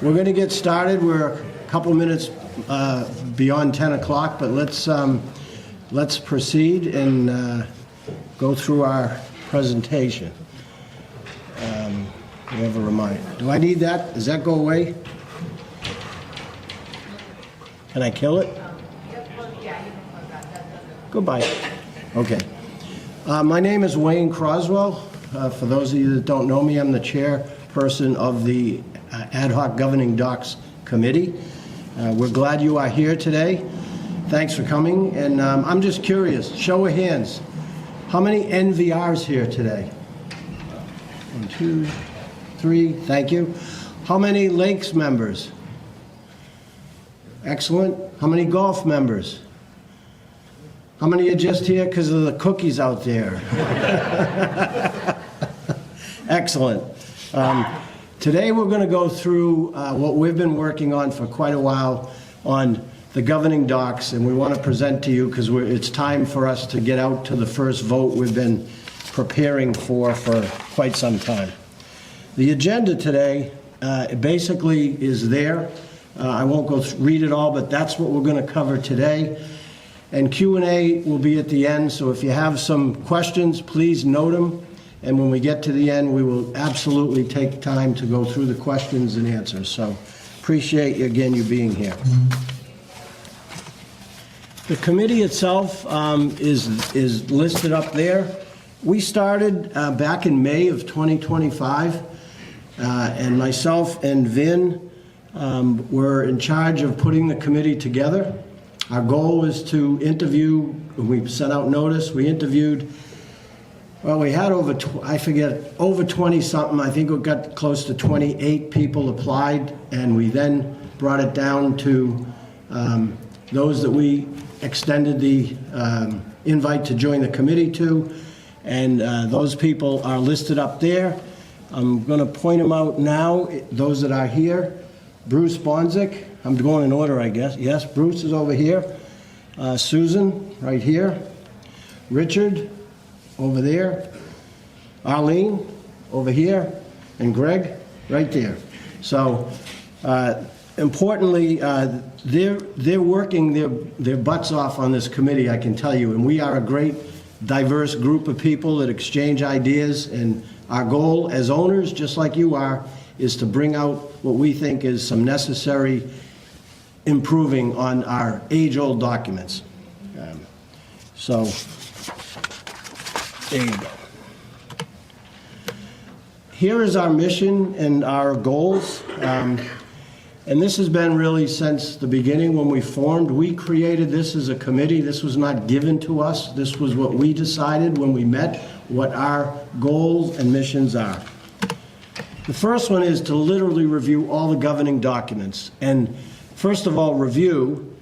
We're going to get started. We're a couple minutes beyond 10 o'clock, but let's proceed and go through our presentation. We have a reminder. Do I need that? Does that go away? Can I kill it? Goodbye. Okay. My name is Wayne Croswell. For those of you that don't know me, I'm the chairperson of the Ad-Hoc Governing Docs Committee. We're glad you are here today. Thanks for coming. And I'm just curious, show of hands, how many NVRs here today? 1, 2, 3, thank you. How many Lakes members? Excellent. How many golf members? How many are just here because of the cookies out there? Excellent. Today we're going to go through what we've been working on for quite a while on the governing docs, and we want to present to you because it's time for us to get out to the first vote we've been preparing for quite some time. The agenda today basically is there. I won't go read it all, but that's what we're going to cover today. And Q&A will be at the end, so if you have some questions, please note them. And when we get to the end, we will absolutely take time to go through the questions and answers. So appreciate, again, you being here. The committee itself is listed up there. We started back in May of 2025, and myself and Vin were in charge of putting the committee together. Our goal is to interview, we sent out notice, we interviewed, well, we had over 20-something, I think we got close to 28 people applied, and we then brought it down to those that we extended the invite to join the committee to, and those people are listed up there. I'm going to point them out now, those that are here. Bruce Bonzik, I'm going in order, I guess. Yes, Bruce is over here. Susan, right here. Richard, over there. Arlene, over here. And Greg, right there. So, importantly, they're working their butts off on this committee, I can tell you. And we are a great, diverse group of people that exchange ideas. And our goal as owners, just like you are, is to bring out what we think is some necessary improving on our age-old documents. So, there you go. Here is our mission and our goals. And this has been really since the beginning when we formed. We created this as a committee. This was not given to us. This was what we decided when we met, what our goals and missions are. The first one is to literally review all the governing documents. And first of all, review,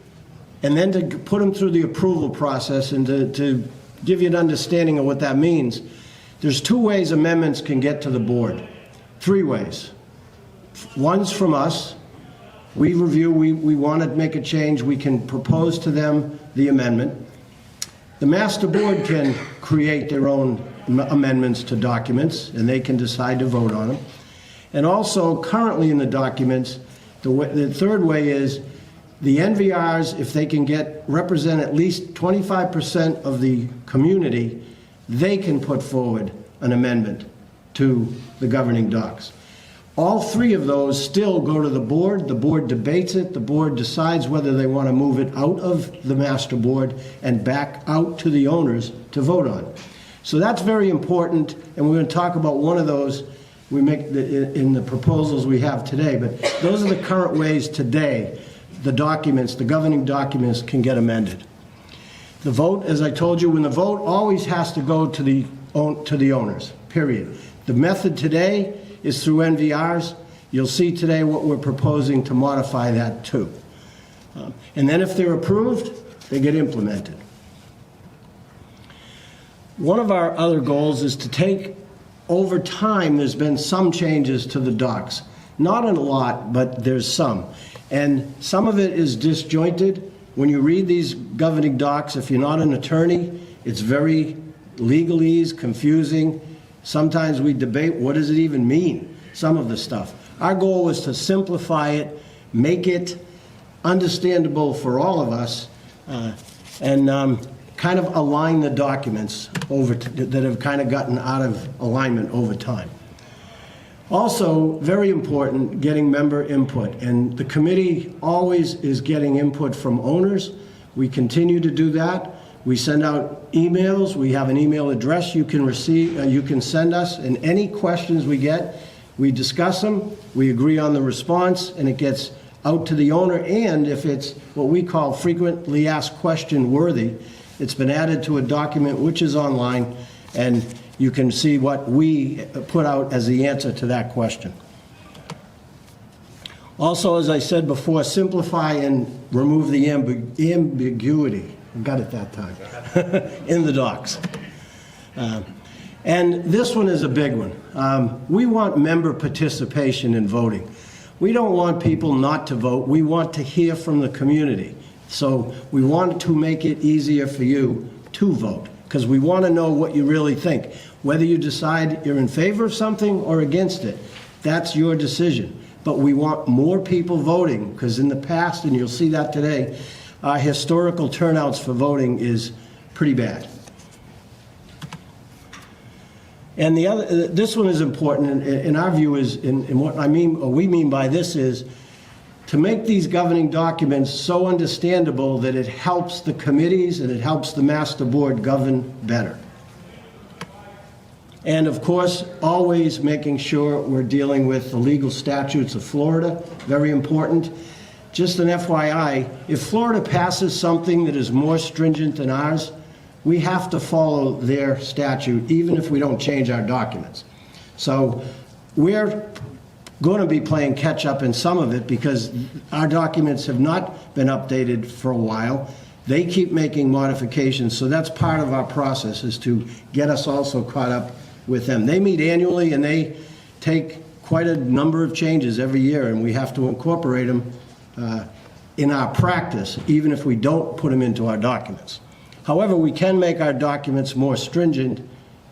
and then to put them through the approval process and to give you an understanding of what that means. There's 2 ways amendments can get to the board. 3 ways. One's from us. We review, we want to make a change, we can propose to them the amendment. The master board can create their own amendments to documents, and they can decide to vote on them. And also, currently in the documents, the third way is the NVRs, if they can represent at least 25% of the community, they can put forward an amendment to the governing docs. All 3 of those still go to the board debates it, the board decides whether they want to move it out of the master board and back out to the owners to vote on. So that's very important, and we're going to talk about one of those we make in the proposals we have today, but those are the current ways today the documents, the governing documents, can get amended. The vote, as I told you, when the vote always has to go to the owners, period. The method today is through NVRs. You'll see today what we're proposing to modify that to. And then if they're approved, they get implemented. One of our other goals is to take, over time, there's been some changes to the docs. Not a lot, but there's some. And some of it is disjointed. When you read these governing docs, if you're not an attorney, it's very legalese, confusing. Sometimes we debate, what does it even mean? Some of the stuff. Our goal was to simplify it, make it understandable for all of us, and kind of align the documents that have kind of gotten out of alignment over time. Also, very important, getting member input. And the committee always is getting input from owners. We continue to do that. We send out emails. We have an email address you can send us. And any questions we get, we discuss them. We agree on the response, and it gets out to the owner. And if it's what we call frequently asked question worthy, it's been added to a document which is online, and you can see what we put out as the answer to that question. Also, as I said before, simplify and remove the ambiguity. I got it that time. In the docs. And this one is a big one. We want member participation in voting. We don't want people not to vote. We want to hear from the community. So we want to make it easier for you to vote, because we want to know what you really think. Whether you decide you're in favor of something or against it, that's your decision. But we want more people voting, because in the past, and you'll see that today, our historical turnouts for voting is pretty bad. And this one is important, in our view, and what we mean by this is to make these governing documents so understandable that it helps the committees and it helps the master board govern better. And of course, always making sure we're dealing with the legal statutes of Florida, very important. Just an FYI, if Florida passes something that is more stringent than ours, we have to follow their statute, even if we don't change our documents. So we're going to be playing catch up in some of it because our documents have not been updated for a while. They keep making modifications, so that's part of our process, is to get us also caught up with them. They meet annually and they take quite a number of changes every year, and we have to incorporate them in our practice, even if we don't put them into our documents. However, we can make our documents more stringent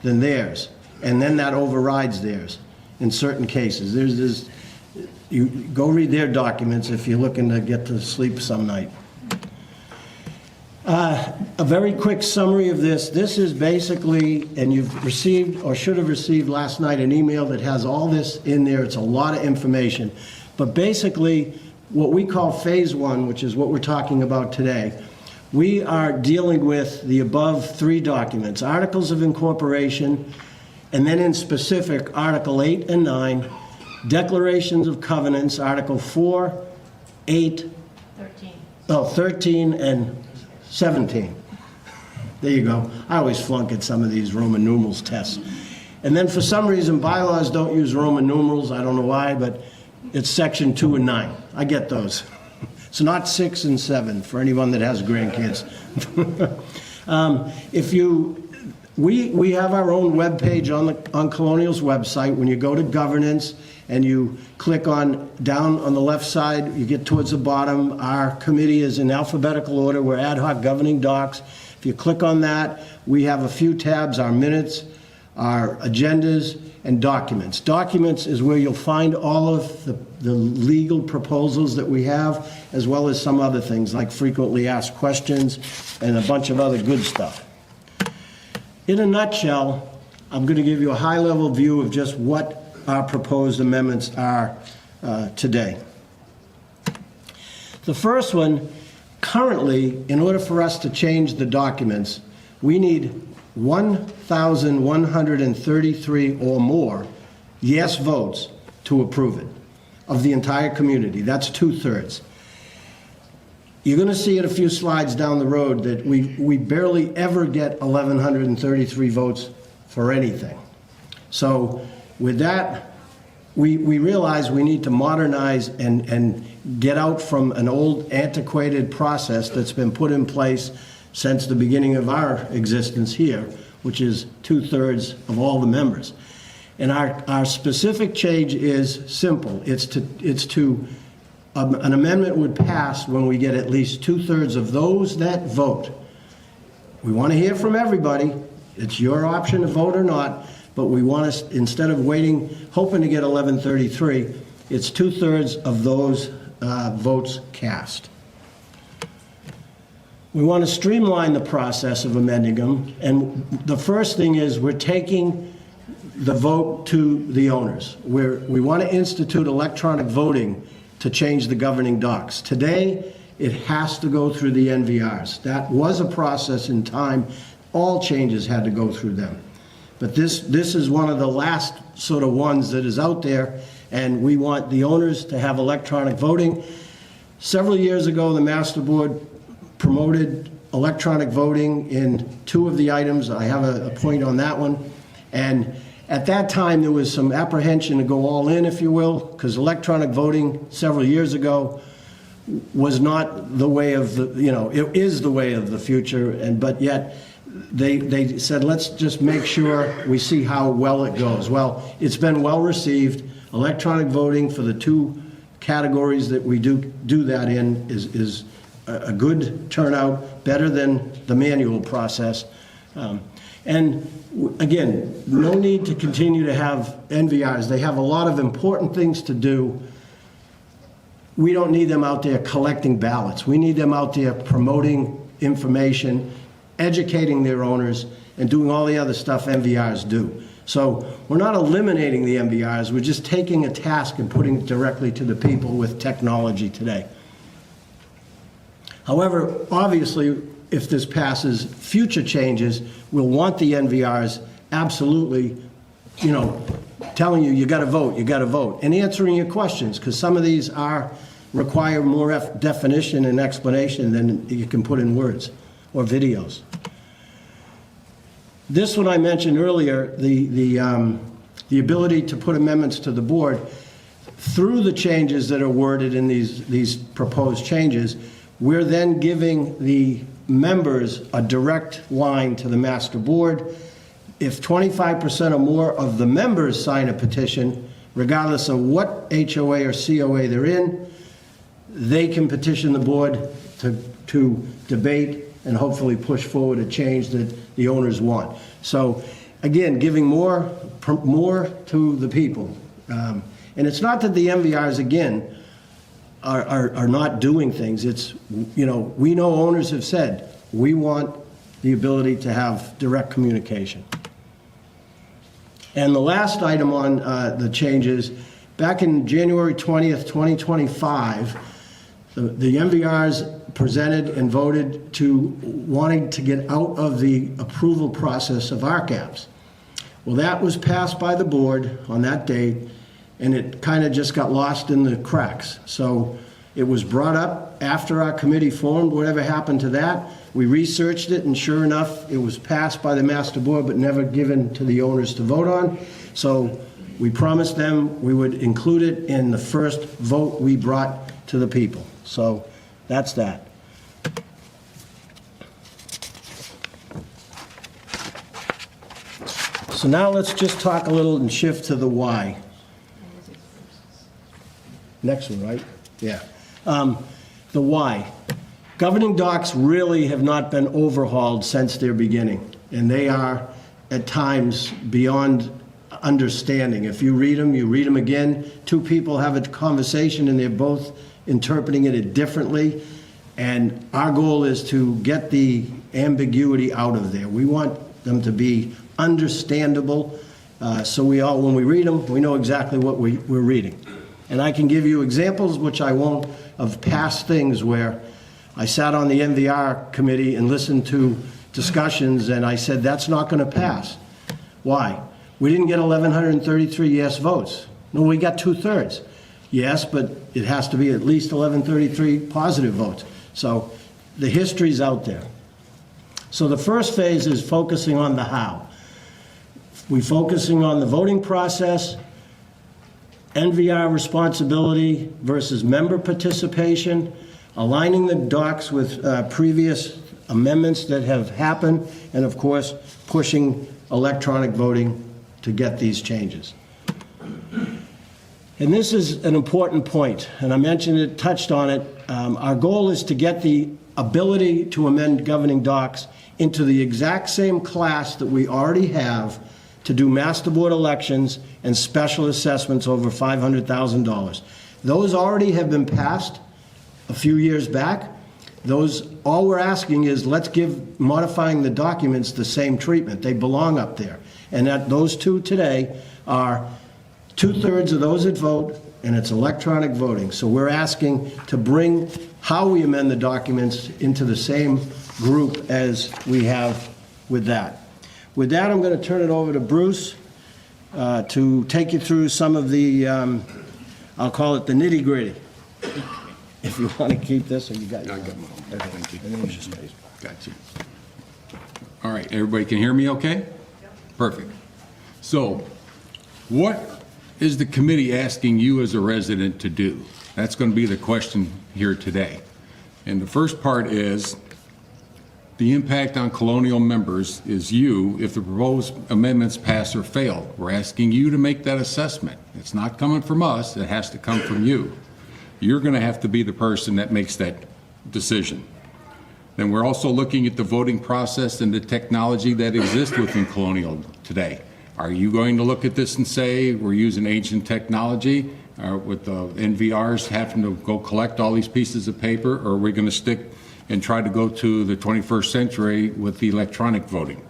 than theirs, and then that overrides theirs in certain cases. You go read their documents if you're looking to get to sleep some night. A very quick summary of this. This is basically, and you've received or should have received last night an email that has all this in there. It's a lot of information. But basically, what we call phase one, which is what we're talking about today, we are dealing with the above three documents: Articles of Incorporation, and then in specific, Article 8 and 9, Declarations of Covenants, Article 4, 8, 13, and 17. There you go. I always flunk at some of these Roman numerals tests. And then for some reason, bylaws don't use Roman numerals. I don't know why, but it's section 2 and 9. I get those. It's not 6 and 7 for anyone that has grandkids. We have our own web page on Colonial's website. When you go to governance and you click on down on the left side, you get towards the bottom. Our committee is in alphabetical order. We're Ad Hoc Governing Docs. If you click on that, we have a few tabs: our minutes, our agendas, and documents. Documents is where you'll find all of the legal proposals that we have, as well as some other things like frequently asked questions and a bunch of other good stuff. In a nutshell, I'm going to give you a high-level view of just what our proposed amendments are today. The first one, currently, in order for us to change the documents, we need 1,133 or more yes votes to approve it, of the entire community. That's 2/3. You're going to see in a few slides down the road that we barely ever get 1,133 votes for anything. So with that, we realize we need to modernize and get out from an old antiquated process that's been put in place since the beginning of our existence here, which is 2/3 of all the members. And our specific change is simple. An amendment would pass when we get at least 2/3 of those that vote. We want to hear from everybody. It's your option to vote or not, but we want to, instead of waiting, hoping to get 1133, it's 2/3 of those votes cast. We want to streamline the process of amending them, and the first thing is we're taking the vote to the owners. We want to institute electronic voting to change the governing docs. Today, it has to go through the NVRs. That was a process in time. All changes had to go through them. But this is one of the last sort of ones that is out there, and we want the owners to have electronic voting. Several years ago, the Master Board promoted electronic voting in 2 of the items. I have a point on that one. And at that time, there was some apprehension to go all in, if you will, because electronic voting several years ago was not the way of the, it is the way of the future, but yet they said, let's just make sure we see how well it goes. Well, it's been well received. Electronic voting for the 2 categories that we do that in is a good turnout, better than the manual process. And again, no need to continue to have NVRs. They have a lot of important things to do. We don't need them out there collecting ballots. We need them out there promoting information, educating their owners, and doing all the other stuff NVRs do. So we're not eliminating the NVRs. We're just taking a task and putting it directly to the people with technology today. However, obviously, if this passes, future changes will want the NVRs absolutely, telling you got to vote, and answering your questions, because some of these require more definition and explanation than you can put in words or videos. This one I mentioned earlier, the ability to put amendments to the board through the changes that are worded in these proposed changes. We're then giving the members a direct line to the Master Board. If 25% or more of the members sign a petition, regardless of what HOA or COA they're in, they can petition the board to debate and hopefully push forward a change that the owners want. So again, giving more to the people. And it's not that the MVRs, again, are not doing things. It's, we know owners have said, we want the ability to have direct communication. And the last item on the changes, back in January 20th, 2025, the MVRs presented and voted to wanting to get out of the approval process of RCAPs. Well, that was passed by the board on that date, and it kind of just got lost in the cracks. So it was brought up after our committee formed. Whatever happened to that? We researched it, and sure enough, it was passed by the Master Board, but never given to the owners to vote on. So we promised them we would include it in the first vote we brought to the people. So that's that. So now let's just talk a little and shift to the why. Next one, right? Yeah. The why. Governing docs really have not been overhauled since their beginning, and they are at times beyond understanding. If you read them again. 2 people have a conversation and they're both interpreting it differently, and our goal is to get the ambiguity out of there. We want them to be understandable, so when we read them, we know exactly what we're reading. And I can give you examples, which I won't, of past things where I sat on the NVR committee and listened to discussions, and I said, that's not going to pass. Why? We didn't get 1,133 yes votes. No, we got 2/3. Yes, but it has to be at least 1,133 positive votes. So the history's out there. So the first phase is focusing on the how. We're focusing on the voting process, NVR responsibility versus member participation, aligning the docs with previous amendments that have happened, and of course, pushing electronic voting to get these changes. And this is an important point, and I mentioned it, touched on it. Our goal is to get the ability to amend governing docs into the exact same class that we already have to do master board elections and special assessments over $500,000. Those already have been passed a few years back. Those, all we're asking is let's give modifying the documents the same treatment. They belong up there. And that those two today are 2/3 of those that vote, and it's electronic voting. So we're asking to bring how we amend the documents into the same group as we have with that. With that, I'm going to turn it over to Bruce to take you through some of the, I'll call it the nitty-gritty. If you want to keep this, or you got your own. Okay. Thank you. And then just stays. Got you. All right, everybody can hear me okay? Perfect. So, what is the committee asking you as a resident to do? That's going to be the question here today. And the first part is, the impact on Colonial members is you, if the proposed amendments pass or fail. We're asking you to make that assessment. It's not coming from us, it has to come from you. You're going to have to be the person that makes that decision. Then we're also looking at the voting process and the technology that exists within Colonial today. Are you going to look at this and say we're using ancient technology with the NVRs having to go collect all these pieces of paper, or are we going to stick and try to go to the 21st century with the electronic voting?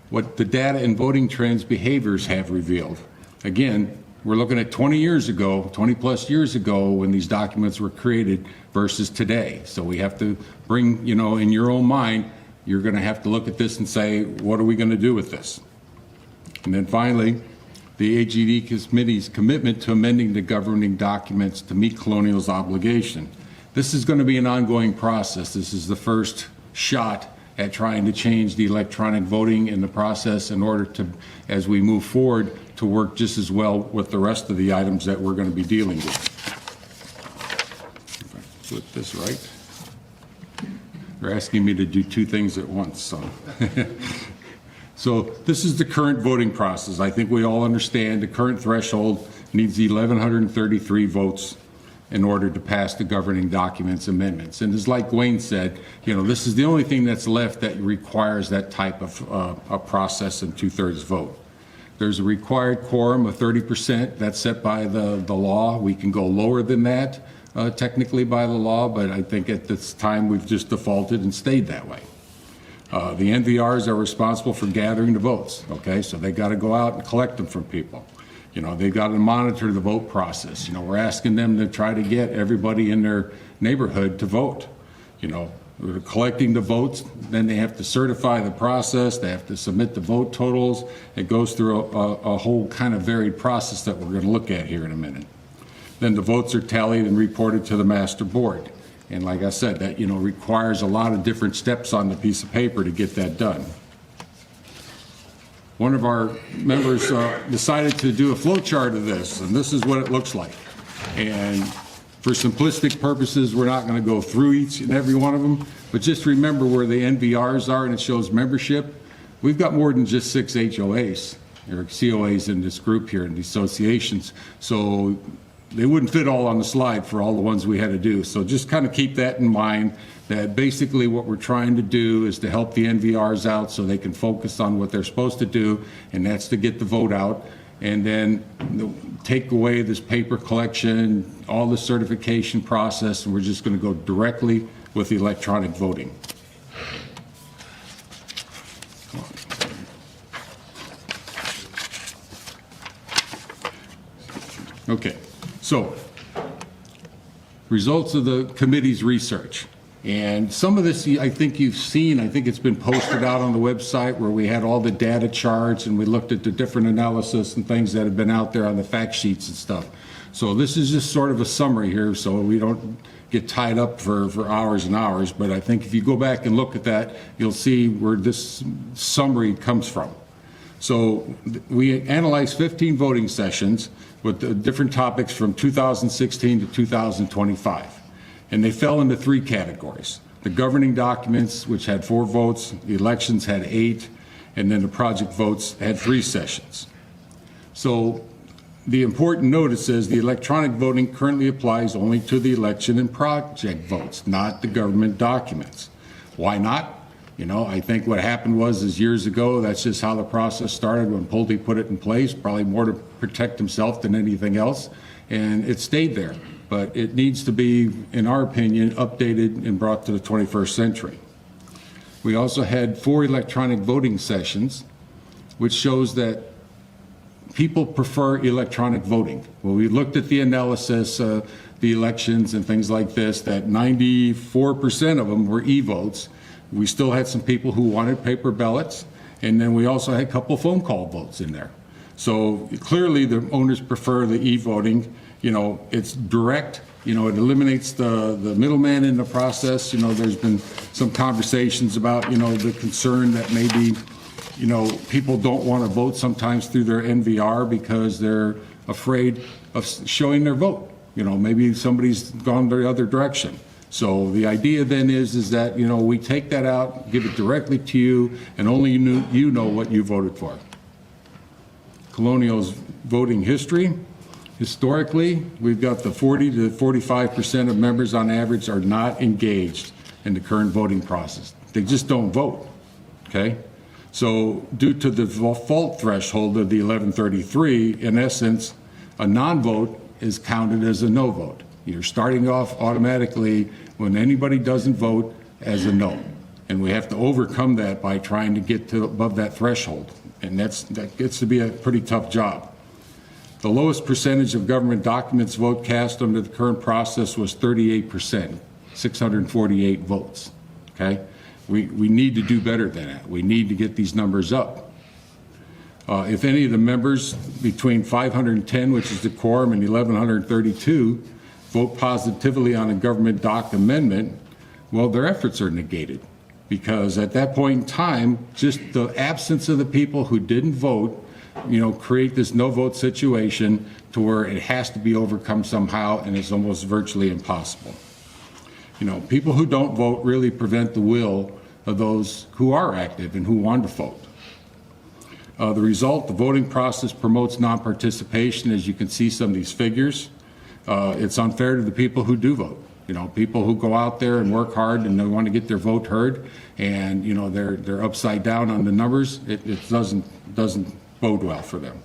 What the data and voting trends behaviors have revealed. Again, we're looking at 20 years ago, 20 plus years ago when these documents were created versus today. So we have to bring, you know, in your own mind, you're going to have to look at this and say, what are we going to do with this? And then finally, the AGD committee's commitment to amending the governing documents to meet Colonial's obligation. This is going to be an ongoing process. This is the first shot at trying to change the electronic voting in the process in order to, as we move forward, to work just as well with the rest of the items that we're going to be dealing with. If I flip this right. They're asking me to do two things at once, so. So this is the current voting process. I think we all understand the current threshold needs 1,133 votes in order to pass the governing documents amendments. And as like Wayne said, you know, this is the only thing that's left that requires that type of a process and 2/3 vote. There's a required quorum of 30%. That's set by the law. We can go lower than that technically by the law, but I think at this time we've just defaulted and stayed that way. The NVRs are responsible for gathering the votes, okay? So they got to go out and collect them from people. You know, they've got to monitor the vote process. You know, we're asking them to try to get everybody in their neighborhood to vote. You know, we're collecting the votes, then they have to certify the process, they have to submit the vote totals. It goes through a whole kind of varied process that we're going to look at here in a minute. Then the votes are tallied and reported to the master board. And like I said, that, you know, requires a lot of different steps on the piece of paper to get that done. One of our members decided to do a flow chart of this, and this is what it looks like. And for simplistic purposes, we're not going to go through each and every one of them, but just remember where the NVRs are, and it shows membership. We've got more than just 6 HOAs or COAs in this group here in the associations, so they wouldn't fit all on the slide for all the ones we had to do. So just kind of keep that in mind, that basically what we're trying to do is to help the NVRs out so they can focus on what they're supposed to do, and that's to get the vote out, and then take away this paper collection, all the certification process, and we're just going to go directly with the electronic voting. Okay, so results of the committee's research. And some of this I think you've seen. I think it's been posted out on the website where we had all the data charts and we looked at the different analysis and things that have been out there on the fact sheets and stuff. So this is just sort of a summary here so we don't get tied up for hours and hours. But I think if you go back and look at that, you'll see where this summary comes from. So we analyzed 15 voting sessions with different topics from 2016 to 2025. And they fell into 3 categories. The governing documents, which had 4 votes, the elections had 8, and then the project votes had 3 sessions. So the important notice is the electronic voting currently applies only to the election and project votes, not the government documents. Why not? You know, I think what happened is years ago, that's just how the process started when Pulte put it in place, probably more to protect himself than anything else, and it stayed there. But it needs to be, in our opinion, updated and brought to the 21st century. We also had 4 electronic voting sessions, which shows that people prefer electronic voting. Well, we looked at the analysis, the elections and things like this, that 94% of them were e-votes. We still had some people who wanted paper ballots, and then we also had a couple phone call votes in there. So clearly the owners prefer the e-voting. You know, it's direct, you know, it eliminates the middleman in the process. You know, there's been some conversations about, you know, the concern that maybe, you know, people don't want to vote sometimes through their NVR because they're afraid of showing their vote. You know, maybe somebody's gone the other direction. So the idea then is that, you know, we take that out, give it directly to you, and only you know what you voted for. Colonial's voting history. Historically, we've got the 40 to 45% of members on average are not engaged in the current voting process. They just don't vote, okay? So due to the default threshold of the 1133, in essence, a non-vote is counted as a no vote. You're starting off automatically when anybody doesn't vote as a no. And we have to overcome that by trying to get to above that threshold. And that gets to be a pretty tough job. The lowest percentage of government documents vote cast under the current process was 38%, 648 votes, okay? We need to do better than that. We need to get these numbers up. If any of the members between 510, which is the quorum, and 1132 vote positively on a government doc amendment, well, their efforts are negated, because at that point in time, just the absence of the people who didn't vote, you know, create this no vote situation to where it has to be overcome somehow, and it's almost virtually impossible. You know, people who don't vote really prevent the will of those who are active and who want to vote. The result, the voting process promotes non-participation, as you can see some of these figures. It's unfair to the people who do vote. You know, people who go out there and work hard and they want to get their vote heard, and you know they're upside down on the numbers. It doesn't bode well for them.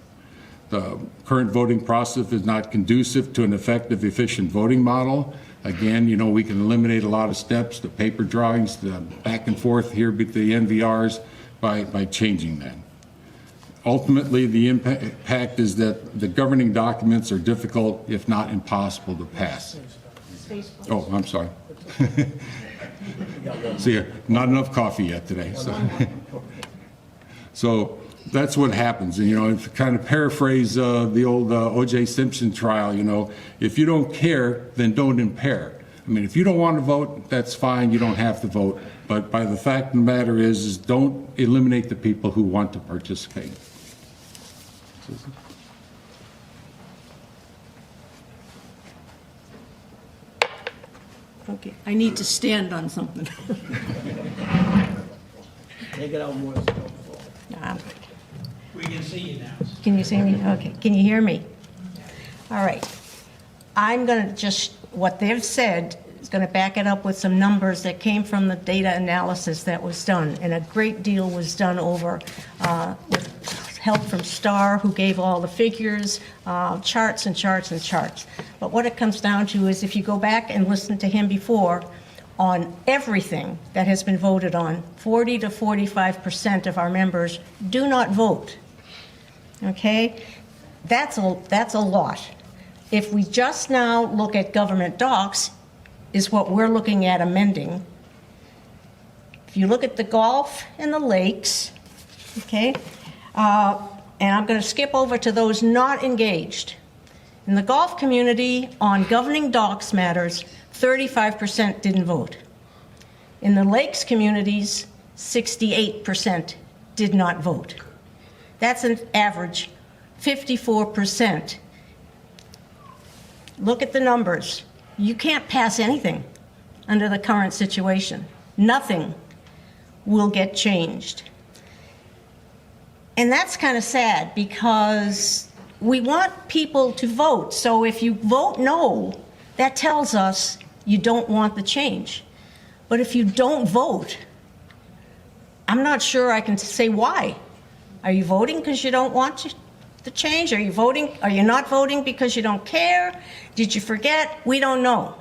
The current voting process is not conducive to an effective, efficient voting model. Again, you know, we can eliminate a lot of steps, the paper drawings, the back and forth here with the NVRs by changing that. Ultimately, the impact is that the governing documents are difficult, if not impossible, to pass. Oh, I'm sorry. See, not enough coffee yet today. So that's what happens. And, you know, to kind of paraphrase the old O.J. Simpson trial, you know, if you don't care, then don't impair. I mean, if you don't want to vote, that's fine. You don't have to vote. But by the fact of the matter is don't eliminate the people who want to participate. Okay, I need to stand on something. Take it out more. We can see you now. Can you see me? Okay, can you hear me? All right. I'm going to just, what they've said is going to back it up with some numbers that came from the data analysis that was done, and a great deal was done over with help from Starr, who gave all the figures, charts and charts and charts. But what it comes down to is if you go back and listen to him before, on everything that has been voted on, 40 to 45% of our members do not vote. Okay? That's a lot. If we just now look at government docs, is what we're looking at amending. If you look at the golf and the lakes, okay, and I'm going to skip over to those not engaged. In the golf community, on governing docs matters, 35% didn't vote. In the lakes communities, 68% did not vote. That's an average, 54%. Look at the numbers. You can't pass anything under the current situation. Nothing will get changed. And that's kind of sad because we want people to vote. So if you vote no, that tells us you don't want the change. But if you don't vote, I'm not sure I can say why. Are you voting because you don't want the change? Are you not voting because you don't care? Did you forget? We don't know.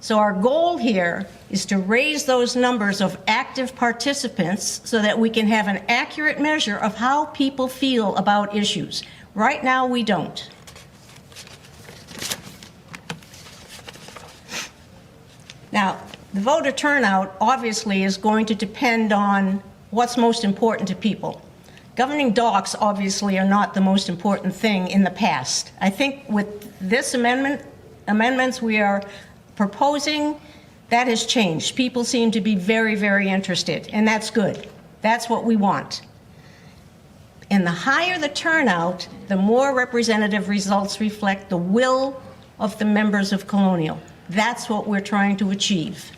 So our goal here is to raise those numbers of active participants so that we can have an accurate measure of how people feel about issues. Right now, we don't. Now, the voter turnout obviously is going to depend on what's most important to people. Governing docs obviously are not the most important thing in the past. I think with this amendments we are proposing, that has changed. People seem to be very, very interested, and that's good. That's what we want. And the higher the turnout, the more representative results reflect the will of the members of Colonial. That's what we're trying to achieve.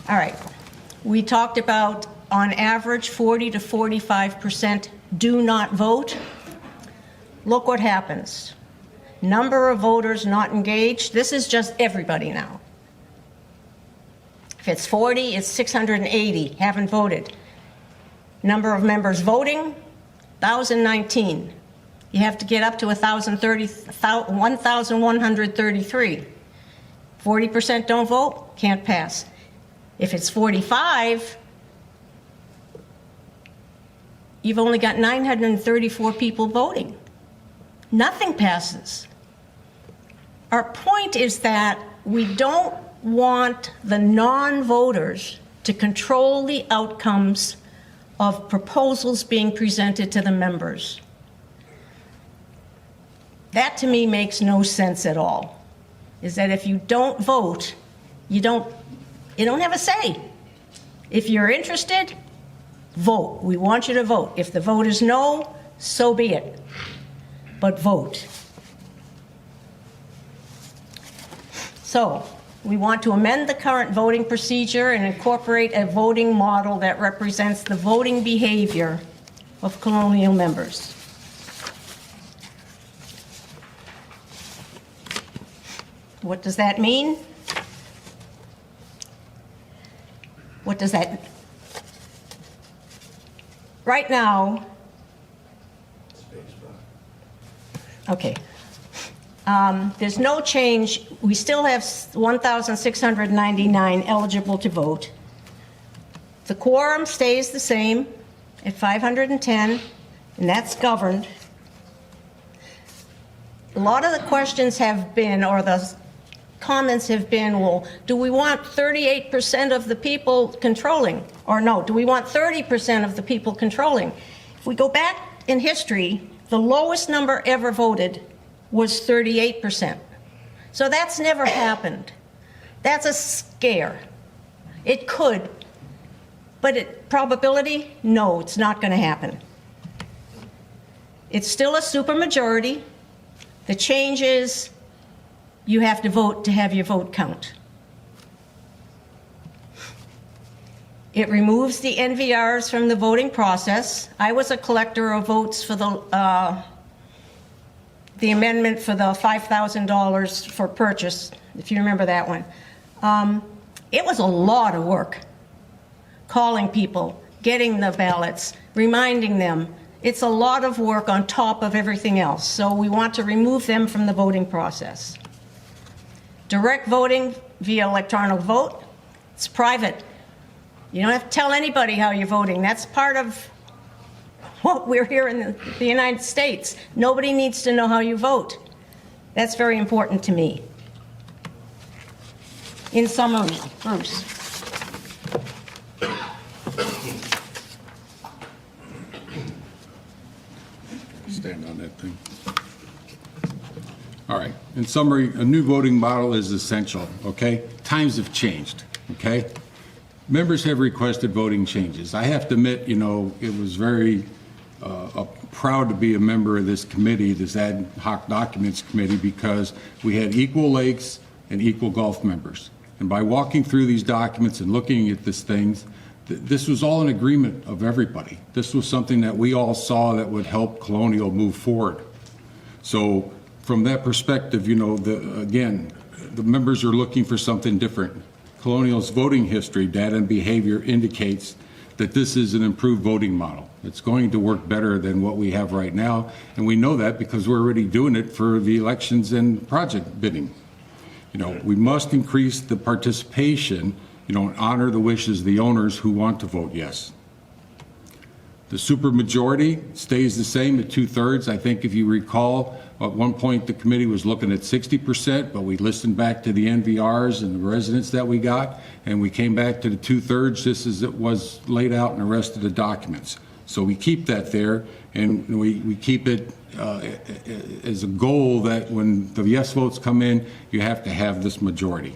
All right. We talked about, on average, 40 to 45% do not vote. Look what happens. Number of voters not engaged. This is just everybody now. If it's 40, it's 680 haven't voted. Number of members voting, 1,019. You have to get up to 1,133. 40% don't vote, can't pass. If it's 45, you've only got 934 people voting. Nothing passes. Our point is that we don't want the non-voters to control the outcomes of proposals being presented to the members. That to me makes no sense at all, is that if you don't vote, you don't have a say. If you're interested, vote. We want you to vote. If the vote is no, so be it. But vote. So, we want to amend the current voting procedure and incorporate a voting model that represents the voting behavior of Colonial members. What does that mean? What does that... Right now... Okay. There's no change. We still have 1,699 eligible to vote. The quorum stays the same at 510, and that's governed. A lot of the questions have been, or the comments have been, well, do we want 38% of the people controlling? Or no, do we want 30% of the people controlling? If we go back in history, the lowest number ever voted was 38%. So that's never happened. That's a scare. It could, but probability, no, it's not going to happen. It's still a supermajority. The change is you have to vote to have your vote count. It removes the NVRs from the voting process. I was a collector of votes for the amendment for the $5,000 for purchase, if you remember that one. It was a lot of work, calling people, getting the ballots, reminding them. It's a lot of work on top of everything else, so we want to remove them from the voting process. Direct voting via electronic vote, it's private. You don't have to tell anybody how you're voting. That's part of what we're here in the United States. Nobody needs to know how you vote. That's very important to me. In summary, Bruce. Stand on that thing. All right. In summary, a new voting model is essential, okay? Times have changed, okay? Members have requested voting changes. I have to admit, you know, it was very proud to be a member of this committee, this Ad-Hoc Documents Committee, because we had equal lakes and equal Gulf members. And by walking through these documents and looking at these things, this was all an agreement of everybody. This was something that we all saw that would help Colonial move forward. So from that perspective, you know, again, the members are looking for something different. Colonial's voting history, data, and behavior indicates that this is an improved voting model. It's going to work better than what we have right now, and we know that because we're already doing it for the elections and project bidding. You know, we must increase the participation, you know, and honor the wishes of the owners who want to vote yes. The supermajority stays the same at 2/3. I think if you recall, at one point the committee was looking at 60%, but we listened back to the NVRs and the residents that we got, and we came back to the 2/3 just as it was laid out in the rest of the documents. So we keep that there, and we keep it as a goal that when the yes votes come in, you have to have this majority.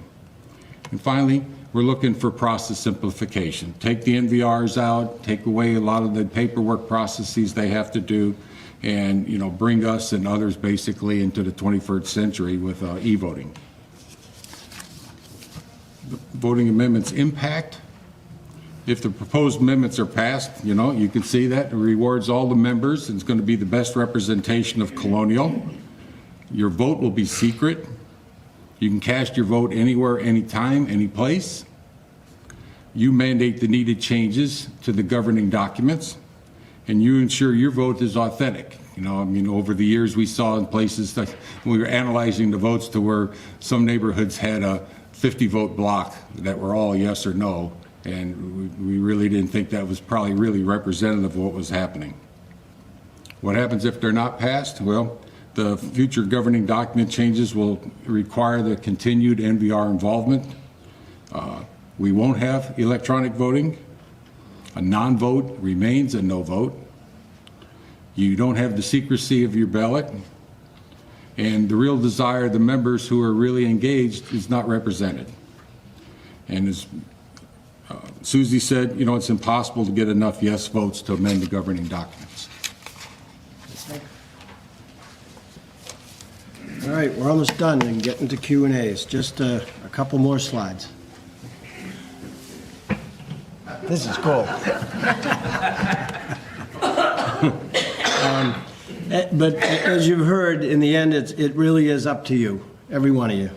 And finally, we're looking for process simplification. Take the NVRs out, take away a lot of the paperwork processes they have to do, and, you know, bring us and others basically into the 21st century with e-voting. The voting amendments impact. If the proposed amendments are passed, you know, you can see that it rewards all the members. It's going to be the best representation of Colonial. Your vote will be secret. You can cast your vote anywhere, anytime, any place. You mandate the needed changes to the governing documents, and you ensure your vote is authentic. You know, I mean, over the years we saw in places that we were analyzing the votes to where some neighborhoods had a 50-vote block that were all yes or no, and we really didn't think that was probably really representative of what was happening. What happens if they're not passed? Well, the future governing document changes will require the continued NVR involvement. We won't have electronic voting. A non-vote remains a no vote. You don't have the secrecy of your ballot. And the real desire of the members who are really engaged is not represented. And as Susie said, you know, it's impossible to get enough yes votes to amend the governing documents. All right, we're almost done and getting to Q&As. Just a couple more slides. This is cool. But as you've heard, in the end, it really is up to you, every one of you.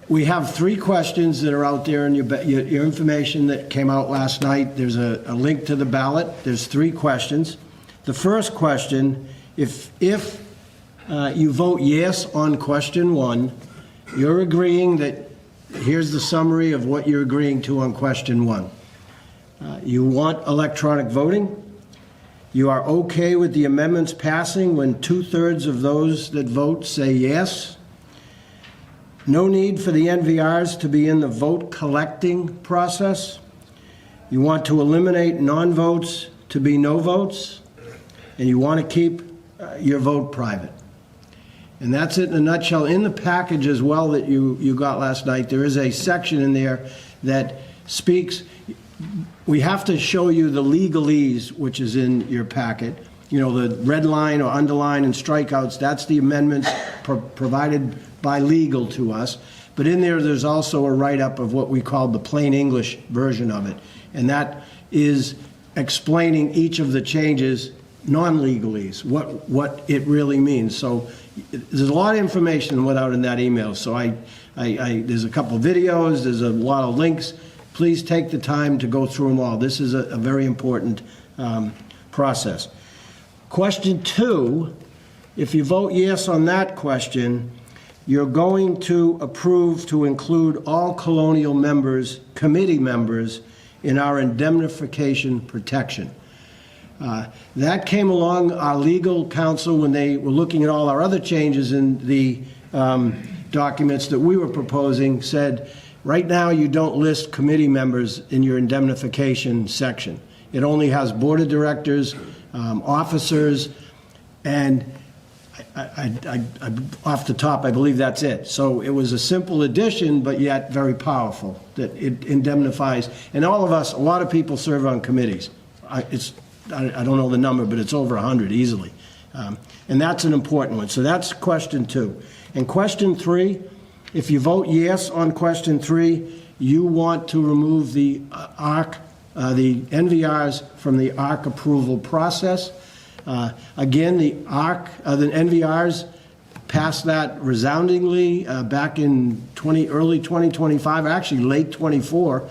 We have 3 questions that are out there in your information that came out last night. There's a link to the ballot. There's 3 questions. The first question, if you vote yes on question 1, you're agreeing that, here's the summary of what you're agreeing to on question 1. You want electronic voting. You are okay with the amendments passing when 2/3 of those that vote say yes. No need for the NVRs to be in the vote collecting process. You want to eliminate non-votes to be no votes. And you want to keep your vote private. And that's it in a nutshell. In the package as well that you got last night, there is a section in there that speaks. We have to show you the legalese, which is in your packet. You know, the red line or underline and strikeouts, that's the amendments provided by legal to us. But in there, there's also a write-up of what we call the plain English version of it. And that is explaining each of the changes, non-legalese, what it really means. So there's a lot of information went out in that email. So there's a couple of videos, there's a lot of links. Please take the time to go through them all. This is a very important process. Question 2, if you vote yes on that question, you're going to approve to include all Colonial members, committee members, in our indemnification protection. That came along, our legal counsel, when they were looking at all our other changes in the documents that we were proposing, said, right now you don't list committee members in your indemnification section. It only has board of directors, officers, and I off the top, I believe that's it. So it was a simple addition, but yet very powerful, that it indemnifies. And all of us, a lot of people serve on committees. I don't know the number, but it's over 100 easily. And that's an important one. So that's question 2. And question 3, if you vote yes on question 3, you want to remove the the NVRs from the ARC approval process. Again, the NVRs passed that resoundingly back in early 2025, actually late 24.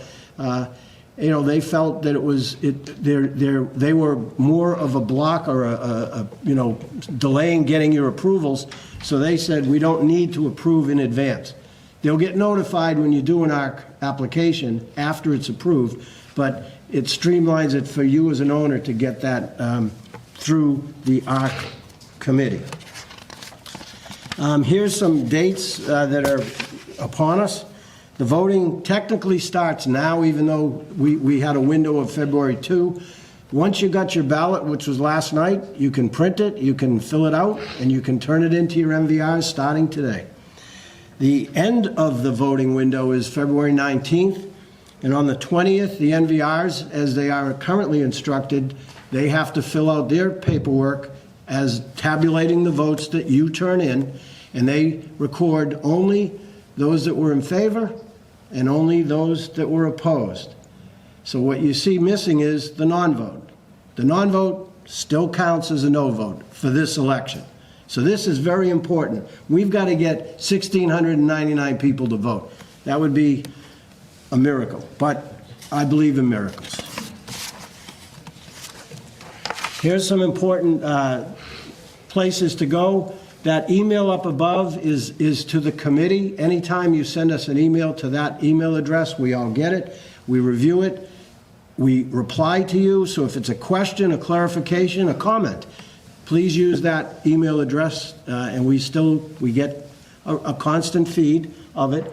They felt that they were more of a block or a delaying getting your approvals. So they said, we don't need to approve in advance. They'll get notified when you do an ARC application after it's approved, but it streamlines it for you as an owner to get that through the ARC committee. Here's some dates that are upon us. The voting technically starts now, even though we had a window of February 2. Once you got your ballot, which was last night, you can print it, you can fill it out, and you can turn it into your MVRs starting today. The end of the voting window is February 19th, and on the 20th, the NVRs, as they are currently instructed, they have to fill out their paperwork as tabulating the votes that you turn in, and they record only those that were in favor and only those that were opposed. So what you see missing is the non-vote. The non-vote still counts as a no vote for this election. So this is very important. We've got to get 1,699 people to vote. That would be a miracle, but I believe in miracles. Here's some important places to go. That email up above is to the committee. Anytime you send us an email to that email address, we all get it. We review it. We reply to you. So if it's a question, a clarification, a comment, please use that email address, and we get a constant feed of it.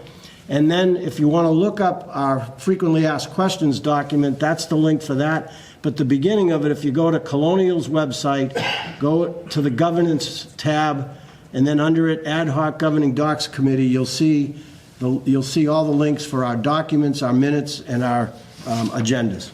And then if you want to look up our frequently asked questions document, that's the link for that. But the beginning of it, if you go to Colonial's website, go to the governance tab, and then under it, Ad-Hoc Governing Docs Committee, you'll see all the links for our documents, our minutes, and our agendas.